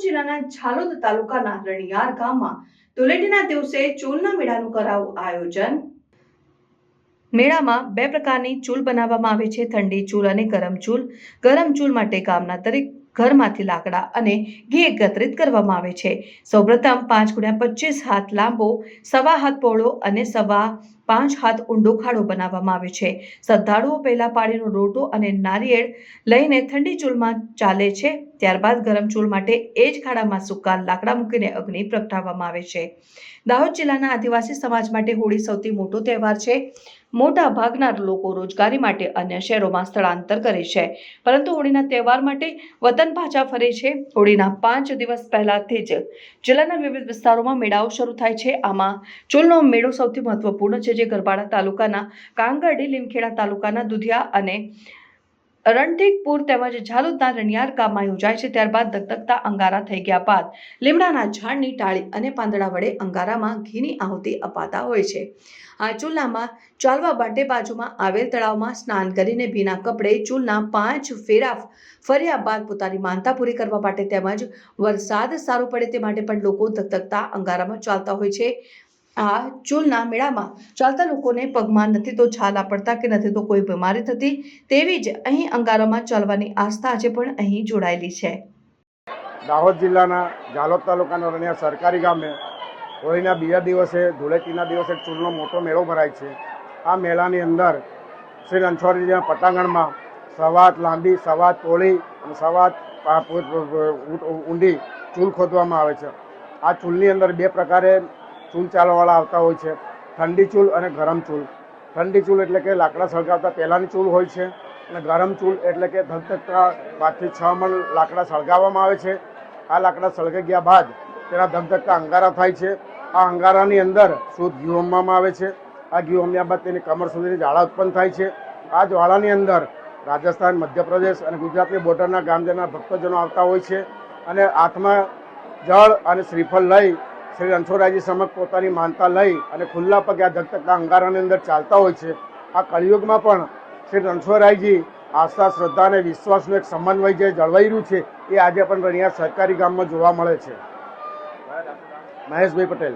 જિલ્લાના ઝાલોદ તાલુકાના રણિયાર ગામમાં ધૂળેટીના દિવસે ચૂલના મેળાનું કરાયું આયોજન। મેળામાં બે પ્રકારની ચૂલ બનાવવામાં આવે છે, ઠંડી ચૂલ અને ગરમ ચૂલ। ગરમ ચૂલ માટે ગામના દરેક ઘરમાંથી લાકડા અને ઘી એકત્રિત કરવામાં આવે છે। સૌપ્રથમ 5x25 હાથ લાંબો, 1.25 હાથ પહોળો અને 5.25 હાથ ઊંડો ખાડો બનાવવામાં આવે છે। શ્રદ્ધાળુઓ પહેલા પાણીનો લોટો અને નારિયેળ લઈને ઠંડી ચૂલમાં ચાલે છે, ત્યારબાદ ગરમ ચૂલ માટે એ જ ખાડામાં સૂકા લાકડા મૂકીને અગ્નિ પ્રગટાવવામાં આવે છે। દાહોદ જિલ્લાના આદિવાસી સમાજ માટે હોળી સૌથી મોટો તહેવાર છે। મોટા ભાગના લોકો રોજગારી માટે અન્ય શહેરોમાં સ્થળાંતર કરે છે, પરંતુ હોળીના તહેવાર માટે વતન પાછા ફરે છે। હોળીના 5 દિવસ પહેલાથી જ જિલ્લાના વિવિધ વિસ્તારોમાં મેળાઓ શરૂ થાય છે। આમાં ચૂલનો મેળો સૌથી મહત્વપૂર્ણ છે, જે ગરબાડા તાલુકાના કાંગરડી, લીમખેડા તાલુકાના દુધિયા અને રણધીકપુર તેમજ ઝાલોદના રણિયાર ગામમાં યોજાય છે। ત્યારબાદ ધગધગતા અંગારા થઈ ગયા બાદ લીમડાના ઝાડની ટાળી અને પાંદડા વડે અંગારામાં ઘીની આહુતિ અપાતા હોય છે। આ ચૂલામાં ચાલવા માટે બાજુમાં આવેલ તળાવમાં સ્નાન કરીને ભીના કપડે ચૂલના 5 ફેરા ફર્યા બાદ પોતાની માનતા પૂરી કરવા માટે તેમજ વરસાદ સારો પડે તે માટે પણ લોકો ધગધગતા અંગારામાં ચાલતા હોય છે। આ ચૂલના મેળામાં ચાલતા લોકોને પગમાં નથી તો છાલા પડતા કે નથી તો કોઈ બીમારી થતી, તેવી જ અહીં અંગારામાં ચાલવાની આસ્થા આજે પણ અહીં જોડાયેલી છે। દાહોદ જિલ્લાના ઝાલોદ તાલુકાના રણિયાર સરકારી ગામે હોળીના બીજા દિવસે ધૂળેટીના દિવસે ચૂલનો મોટો મેળો ભરાય છે। આ મેળાની અંદર શ્રી રણછોડજીના પટાંગણમાં 1.25 હાથ લાંબી, 1.25 હાથ પહોળી અને 1.25 હાથ ઊંડી ચૂલ ખોદવામાં આવે છે। આ ચૂલની અંદર બે પ્રકારે ચૂલ ચાલવાવાળા આવતા હોય છે, ઠંડી ચૂલ અને ગરમ ચૂલ। ઠંડી ચૂલ એટલે કે લાકડા સળગાવતા પહેલાંની ચૂલ હોય છે, અને ગરમ ચૂલ એટલે કે ધગધગતા 5 થી 6 મણ લાકડા સળગાવવામાં આવે છે। આ લાકડા સળગાઈ ગયા બાદ તેના ધગધગતા અંગારા થાય છે। આ અંગારાની અંદર શુદ્ધ ઘી હોમવામાં આવે છે। આ ઘી હોમ્યા બાદ તેની કમર સુધીની જ્વાળા ઉત્પન્ન થાય છે। આ જ્વાળાની અંદર રાજસ્થાન, મધ્યપ્રદેશ અને ગુજરાતની બોર્ડરના ગામજનના ભક્તજનો આવતા હોય છે, અને હાથમાં જળ અને શ્રીફળ લઈ શ્રી રણછોડરાયજી સમક્ષ પોતાની માનતા લઈ અને ખુલ્લા પગે આ ધગધગતા અંગારાની અંદર ચાલતા હોય છે। આ કળિયુગમાં પણ શ્રી રણછોડરાયજી આસ્થા, શ્રદ્ધા અને વિશ્વાસનું એક સમન્વય જે જળવાઈ રહ્યું છે, એ આજે પણ રણિયાર સરકારી ગામમાં જોવા મળે છે। મહેશભાઈ પટેલ।